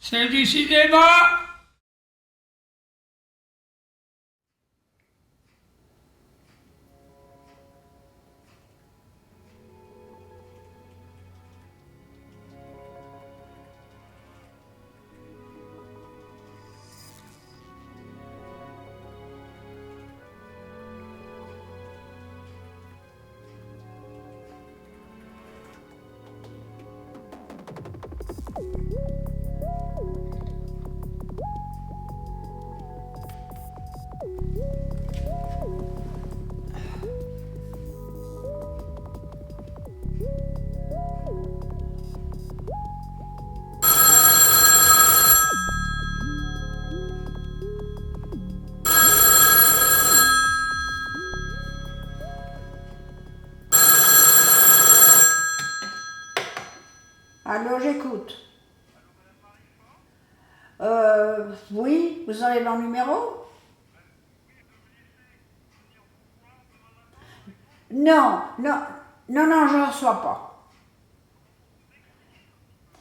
C'est du cinéma! Alors j'écoute. Oui, vous avez mon numéro? Non, non, non, non, je ne reçois pas.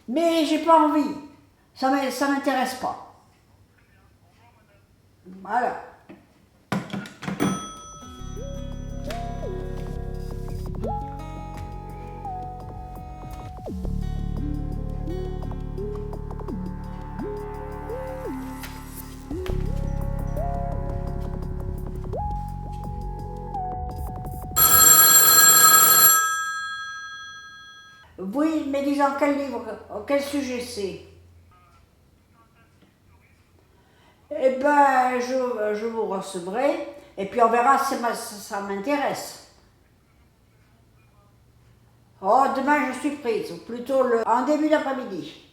Mais j'ai pas envie. Ça m'intéresse pas. Voilà. Oui, mais disons quel livre, quel sujet c'est? Eh ben, je vous recevrai et puis on verra si ça m'intéresse. Oh, demain je suis prise, ou plutôt en début d'après-midi.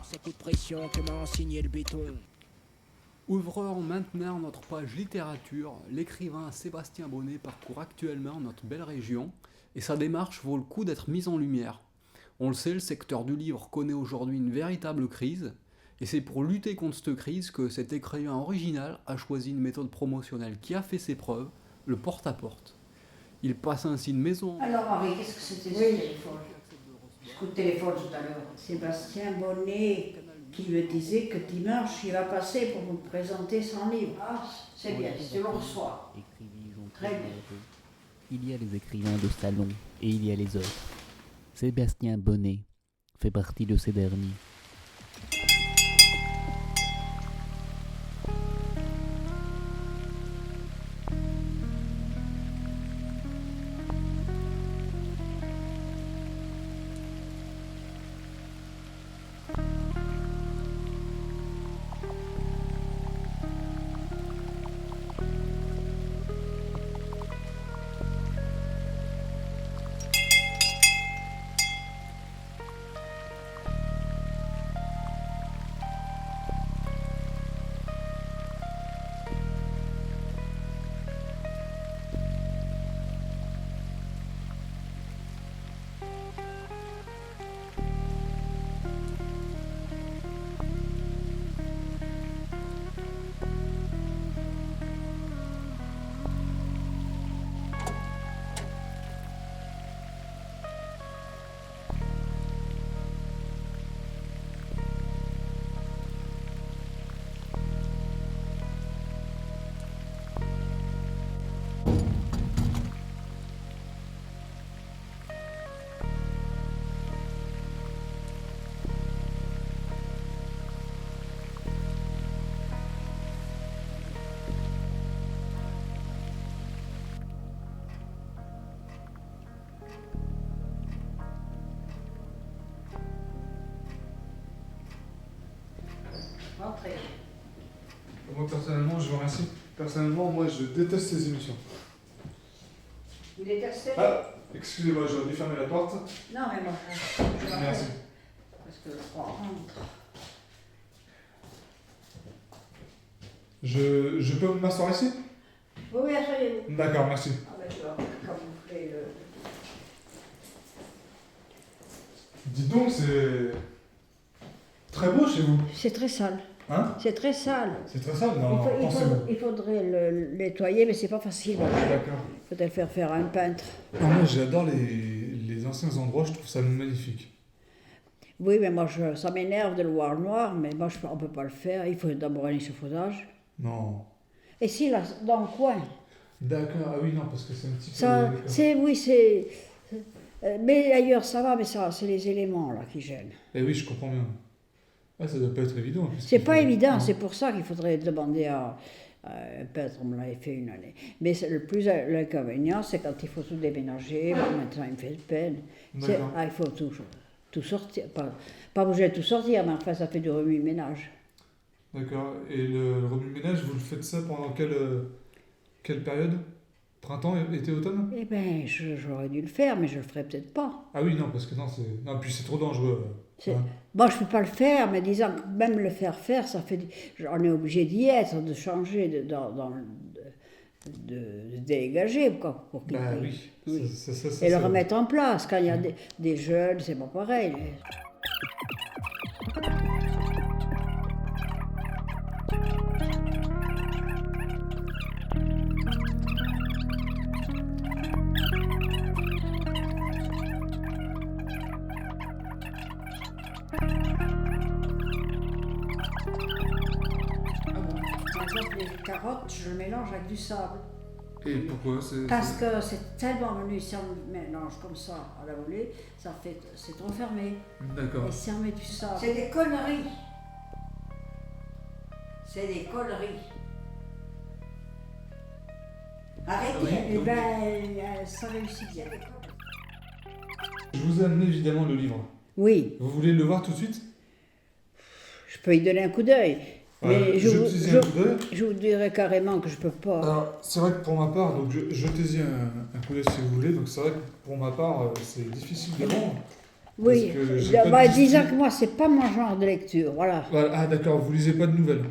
Ces coups de pression que m'a enseigné le béton. Ouvrons maintenant notre page littérature. L'écrivain Sébastien Bonnet parcourt actuellement notre belle région et sa démarche vaut le coup d'être mise en lumière. On le sait, le secteur du livre connaît aujourd'hui une véritable crise et c'est pour lutter contre cette crise que cet écrivain original a choisi une méthode promotionnelle qui a fait ses preuves, le porte-à-porte. Il passe ainsi de maison. Alors Marie, qu'est-ce que c'était ce téléphone? Ce coup de téléphone tout à l'heure. Sébastien Bonnet qui me disait que dimanche il va passer pour me présenter son livre. Ah, c'est bien, je le reçois. Très bien. Il y a les écrivains de salon et il y a les autres. Sébastien Bonnet fait partie de ces derniers. Rentrez. Moi personnellement, je vous remercie. Personnellement, moi je déteste ces émissions. Vous détestez? Ah, excusez-moi, j'aurais dû fermer la porte. Non, mais moi, je la Merci. ferme, parce que le froid rentre. Je peux m'asseoir ici? Oui, oui, asseyez-vous. D'accord, merci. Ah ben, tu vas camoufler le... Dis donc, c'est très beau chez vous. C'est très sale. Hein? C'est très sale. C'est très sale, non, pensez-vous. Il faudrait le nettoyer, mais c'est pas facile. D'accord. Il faudrait le faire faire à un peintre. Non, moi j'adore les anciens endroits, je trouve ça magnifique. Oui, mais moi, ça m'énerve de le voir noir, mais moi, on ne peut pas le faire. Il faut d'abord un échafaudage. Non. Et si, là, dans le coin, D'accord, ah oui, non, parce que c'est un petit peu... ça, d'accord. c'est... Mais ailleurs, ça va, mais ça, c'est les éléments, là, qui gênent. Eh oui, je comprends bien. Ah, ça doit pas être évident. C'est pas évident, Non. c'est pour ça qu'il faudrait demander à un peintre, on me l'avait fait une année. Mais l'inconvénient, c'est quand il faut tout déménager, bon, maintenant il me fait de peine. D'accord. Il faut tout sortir, pas obligé de tout sortir, mais enfin ça fait du remue-ménage. D'accord. Et le remue-ménage, vous le faites ça pendant quelle période? Printemps, été, automne? Eh bien, j'aurais dû le faire, mais je le ferai peut-être pas. Ah oui, non, parce que non, non, puis c'est trop dangereux. Bon, je ne peux pas le faire, mais disons que même le faire, ça fait. On est obligé d'y être, de changer, de dégager, quoi. Pour qu'il Bah puisse- oui. oui. Ça, Et le c'est- remettre en place. Quand il y a des jeunes, c'est pas pareil. Par exemple, les carottes, je le mélange avec du sable. Et pourquoi Parce que c'est tellement venu, si on le mélange comme ça à la volée, c'est trop fermé. D'accord. Et si on met du sable. C'est des conneries. C'est des conneries. Arrêtez. Oui, Eh donc- ben, ça réussit bien. Je vous ai amené évidemment le livre. Oui, Vous voulez le voir tout de suite? je peux y donner un coup d'œil. Mais jetez-y un coup d'œil. je vous dirais carrément que je peux pas. Alors, c'est vrai que pour ma part, donc jetez-y un coup d'œil si vous voulez. Donc c'est vrai que pour ma part, c'est difficile de vendre. Oui, parce que j'ai pas de disons style. que moi, c'est pas mon genre de lecture, voilà. Voilà. Ah d'accord, vous lisez pas de nouvelles.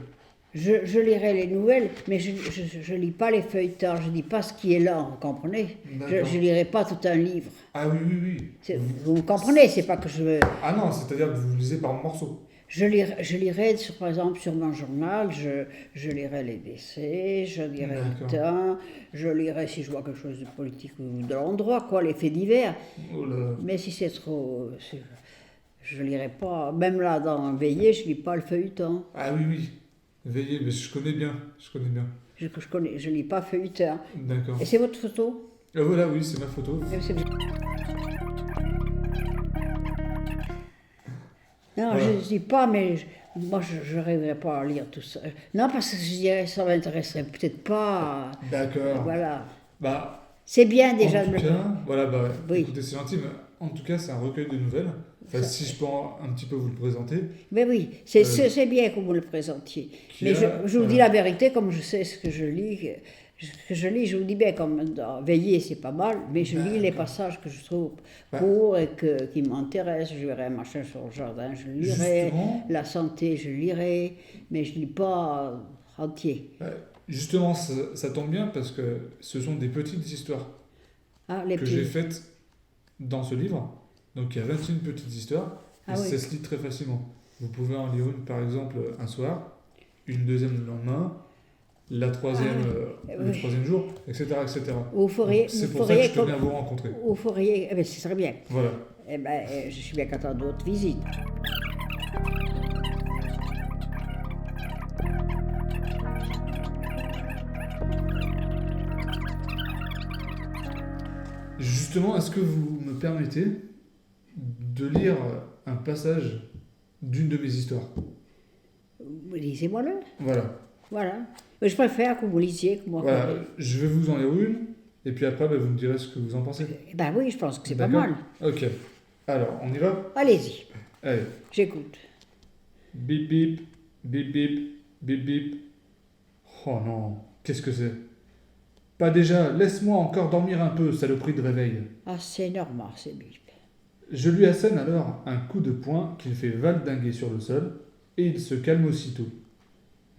Je lirai les nouvelles, mais je lis pas les feuilletons, je lis pas ce qui est là, vous comprenez? D'accord. Je lirai pas tout un livre. Ah oui, oui, oui. Vous me comprenez, c'est pas que je... Ah non, c'est-à-dire que vous lisez par morceaux. Je lirai par exemple, sur mon journal, je lirai les décès, je lirai le D'accord. temps, je lirai si je vois quelque chose de politique ou de l'endroit, quoi, les faits divers. Oh là. Mais si c'est trop... je lirai pas, même là, dans Veillée, je lis pas le feuilleton. Ah oui, oui. Veillez, mais je connais bien. Je lis pas feuilleton. D'accord. Et c'est votre photo? Voilà, oui, c'est ma photo. Non, Voilà. je ne dis pas, mais moi, je n'arriverai pas à lire tout ça. Non, parce que je dirais que ça ne m'intéresserait peut-être pas. D'accord. Voilà. Bah, C'est bien déjà en de tout me... cas, voilà, bah, Oui. écoutez, c'est gentil, mais en tout cas, c'est un recueil de nouvelles. Enfin, si je peux un petit peu vous le présenter. Mais oui, Euh, c'est bien que vous le présentiez. qui Mais a, je vous dis la vérité, comme je sais ce que je lis, je vous dis bien, comme dans Veiller, c'est pas mal, mais je lis les passages que je trouve Bah. courts et qui m'intéressent. Je lirai un machin sur le jardin, je lirai. Justement, La santé, je lirai, mais je lis pas entier. justement, ça tombe bien parce que ce sont des petites histoires Ah, les que petits. j'ai faites dans ce livre. Donc il y a 21 petites histoires et Ah oui. ça se lit très facilement. Vous pouvez en lire une par exemple un soir, une deuxième le lendemain, la troisième le oui. troisième jour, etc. etc. Vous feriez, Donc, c'est vous pour ça que feriez je tenais comme- à vous rencontrer. vous feriez, eh ben, ce serait bien. Voilà. Eh ben, je suis bien content d'autres visites. Justement, est-ce que vous me permettez de lire un passage d'une de mes histoires? Lisez-moi-le. Voilà. Voilà. Mais je préfère que vous lisiez que moi. Voilà. Je vais vous en lire une, et puis après, bah, vous me direz ce que vous en pensez. Eh ben oui, je pense que c'est pas D'accord. mal. Ok. Alors, on y va? Allez-y, Allez. j'écoute. Bip bip, bip bip, bip bip. Oh non, qu'est-ce que c'est? Pas déjà, laisse-moi encore dormir un peu, saloperie de réveil. Ah, c'est normal, c'est bip. Je lui assène alors un coup de poing qu'il fait valdinguer sur le sol, et il se calme aussitôt.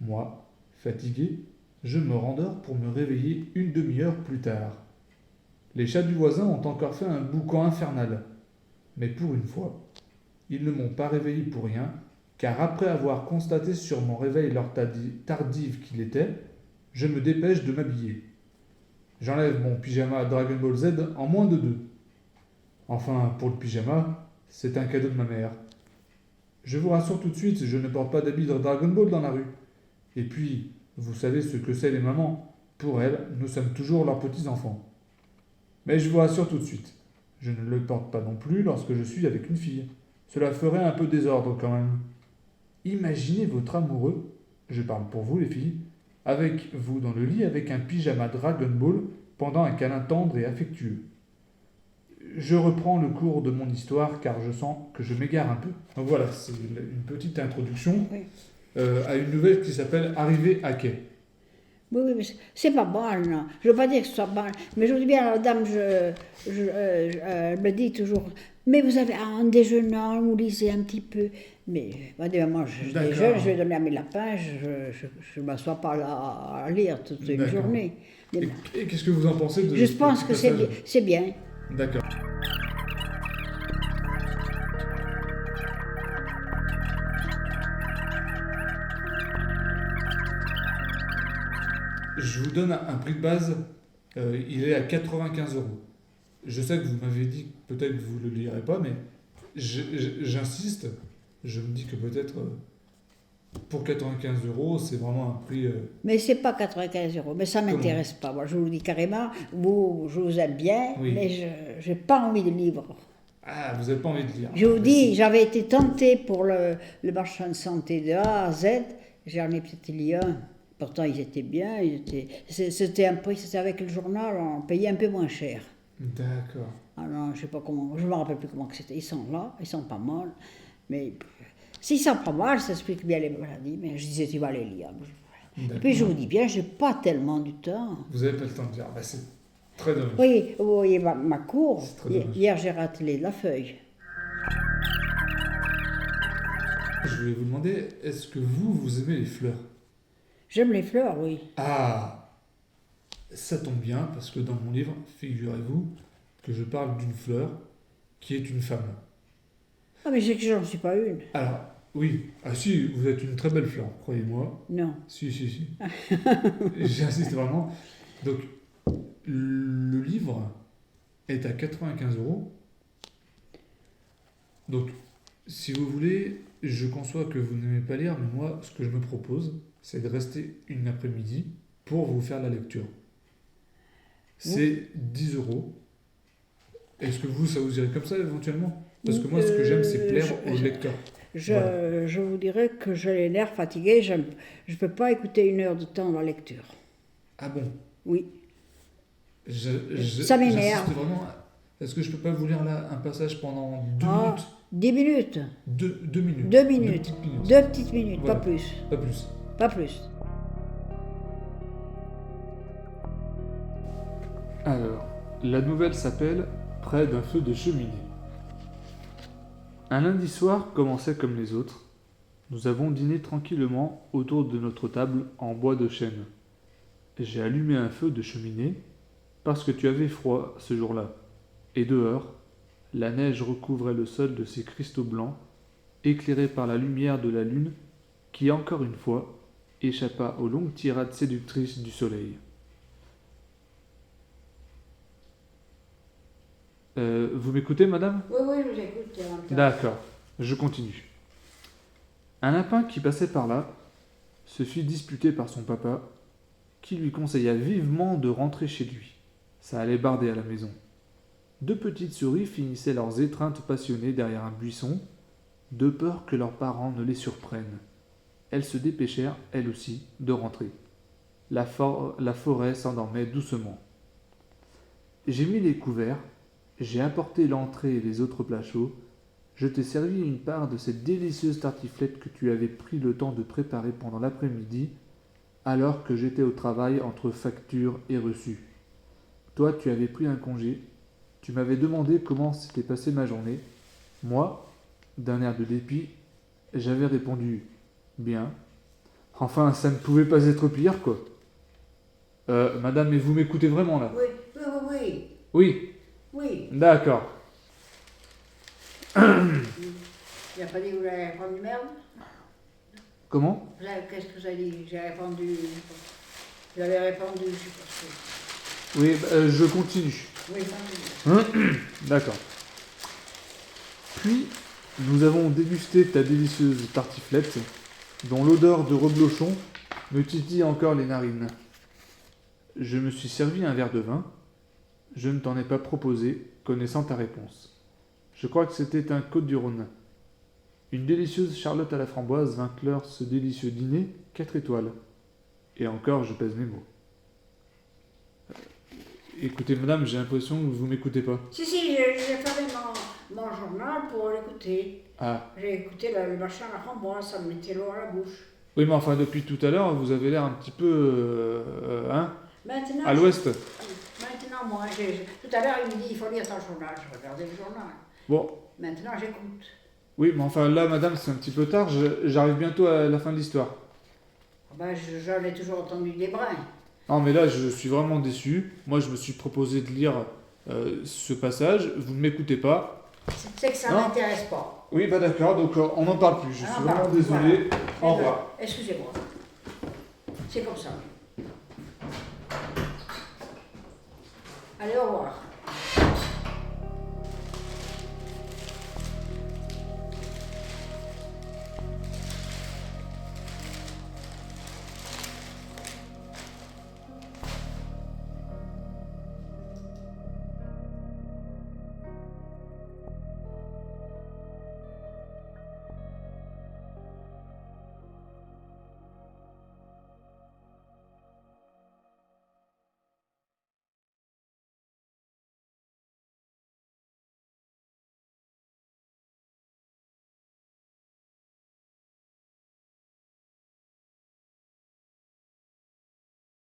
Moi, fatigué, je me rendors pour me réveiller une demi-heure plus tard. Les chats du voisin ont encore fait un boucan infernal. Mais pour une fois, ils ne m'ont pas réveillé pour rien, car après avoir constaté sur mon réveil l'heure tardive qu'il était, je me dépêche de m'habiller. J'enlève mon pyjama Dragon Ball Z en moins de 2. Enfin, pour le pyjama, c'est un cadeau de ma mère. Je vous rassure tout de suite, je ne porte pas d'habit de Dragon Ball dans la rue. Et puis, vous savez ce que c'est les mamans. Pour elles, nous sommes toujours leurs petits-enfants. Mais je vous rassure tout de suite, je ne le porte pas non plus lorsque je suis avec une fille. Cela ferait un peu désordre quand même. Imaginez votre amoureux, je parle pour vous les filles, avec vous dans le lit avec un pyjama Dragon Ball pendant un câlin tendre et affectueux. Je reprends le cours de mon histoire car je sens que je m'égare un peu. Donc voilà, c'est une petite introduction Oui. à une nouvelle qui s'appelle Arrivé à quai. Oui, oui, mais c'est pas mal, non. Je veux pas dire que ce soit mal, mais je dis bien à la dame, elle me dit toujours, mais vous avez, en déjeunant, vous lisez un petit peu. Mais, moi, je D'accord. déjeune, je vais donner à mes lapins, je ne m'assois pas là à lire toute une D'accord. journée. Mais Et qu'est-ce que vous en pensez de je pense que c'est bien. D'accord. Je vous donne un prix de base, il est à 95 €. Je sais que vous m'avez dit que peut-être que vous ne le lirez pas, mais j'insiste. Je me dis que peut-être pour 95 €, c'est vraiment un prix. Mais c'est pas 95 €, mais ça ne m'intéresse pas. Moi, je vous le dis carrément, je vous aime bien, Oui. mais je n'ai pas envie de livre. Ah, vous n'avez pas envie de lire. Je vous dis, j'avais été tentée pour le marchand de santé de A à Z, j'en ai peut-être lu un. Pourtant, ils étaient bien, c'était un prix, c'était avec le journal, on payait un peu moins cher. D'accord. Ah non, je sais pas comment, je ne me rappelle plus comment que c'était. Ils sont là, ils sont pas mal, mais s'ils sont pas mal, ça explique bien les maladies, mais je disais, tu vas les lire. Et puis je vous dis bien, j'ai pas tellement du temps. Vous n'avez pas le temps de lire. Bah, c'est très dommage. Oui, vous voyez ma cour, C'est très dommage. hier j'ai raté la feuille. Je voulais vous demander, est-ce que vous aimez les fleurs? J'aime les fleurs, oui. Ah, ça tombe bien, parce que dans mon livre, figurez-vous que je parle d'une fleur qui est une femme. Ah, mais c'est que j'en suis pas une. Alors, oui, ah si, vous êtes une très belle fleur, croyez-moi. Non. Si. J'insiste vraiment. Donc, le livre est à 95 €. Donc, si vous voulez, je conçois que vous n'aimez pas lire, mais moi, ce que je me propose, c'est de rester une après-midi pour vous faire la lecture. C'est 10 €. Est-ce que ça vous irait comme ça éventuellement? Parce que moi, ce que j'aime, c'est plaire aux lecteurs. Je vous dirais que j'ai les nerfs fatigués, je ne peux pas écouter 1 heure de temps la lecture. Ah bon? Oui. Ça m'énerve. Vraiment. Est-ce que je peux pas vous lire là un passage pendant 2 Ah, minutes? 10 minutes. 2 minutes. 2 minutes. petites minutes. 2 petites minutes, Voilà. pas plus. Pas plus. Pas plus. Alors, la nouvelle s'appelle Près d'un feu de cheminée. Un lundi soir commençait comme les autres. Nous avons dîné tranquillement autour de notre table en bois de chêne. J'ai allumé un feu de cheminée parce que tu avais froid ce jour-là. Et dehors, la neige recouvrait le sol de ses cristaux blancs, éclairés par la lumière de la lune qui, encore une fois, échappa aux longues tirades séductrices du soleil. Vous m'écoutez, madame? Oui, je vous écoute. D'accord, je continue. Un lapin qui passait par là se fit disputer par son papa, qui lui conseilla vivement de rentrer chez lui. Ça allait barder à la maison. 2 petites souris finissaient leurs étreintes passionnées derrière un buisson, de peur que leurs parents ne les surprennent. Elles se dépêchèrent, elles aussi, de rentrer. La forêt s'endormait doucement. J'ai mis les couverts, j'ai apporté l'entrée et les autres plats chauds. Je t'ai servi une part de cette délicieuse tartiflette que tu avais pris le temps de préparer pendant l'après-midi, alors que j'étais au travail entre factures et reçus. Toi, tu avais pris un congé. Tu m'avais demandé comment s'était passée ma journée. Moi, d'un air de dépit, j'avais répondu « Bien ». Enfin, ça ne pouvait pas être pire, quoi. Madame, mais vous m'écoutez vraiment, là? Oui. Oui, Oui. d'accord. Il n'a pas dit que vous allez répondre du merde. Comment? Qu'est-ce que vous avez dit? J'ai répondu. Vous avez répondu, je sais pas ce que. Oui, je continue. Oui, continue. D'accord. Puis, nous avons dégusté ta délicieuse tartiflette, dont l'odeur de reblochon me titille encore les narines. Je me suis servi un verre de vin. Je ne t'en ai pas proposé, connaissant ta réponse. Je crois que c'était un Côte-du-Rhône. Une délicieuse charlotte à la framboise vint clore ce délicieux dîner, 4 étoiles. Et encore, je pèse mes mots. Écoutez, madame, j'ai l'impression que vous m'écoutez pas. Si, j'ai fermé mon journal pour l'écouter. Ah, J'ai écouté le machin à la framboise, ça me mettait l'eau à la bouche. oui, mais enfin, depuis tout à l'heure, vous avez l'air un petit peu... Maintenant, à l'ouest. Maintenant, moi, tout à l'heure, il me dit il faut lire ton journal. Je regardais le journal. Bon, Maintenant, j'écoute. oui, mais enfin, là, madame, c'est un petit peu tard, j'arrive bientôt à la fin de l'histoire. Ben, j'en ai toujours entendu des brins. Non, mais là, je suis vraiment déçu. Moi, je me suis proposé de lire ce passage. Vous ne m'écoutez pas. C'est que ça Non. m'intéresse pas. Oui, bah d'accord, donc on n'en parle plus. Je suis Ah, vraiment bah, désolé. voilà. Au revoir. Excusez-moi. C'est comme ça. Allez, au revoir.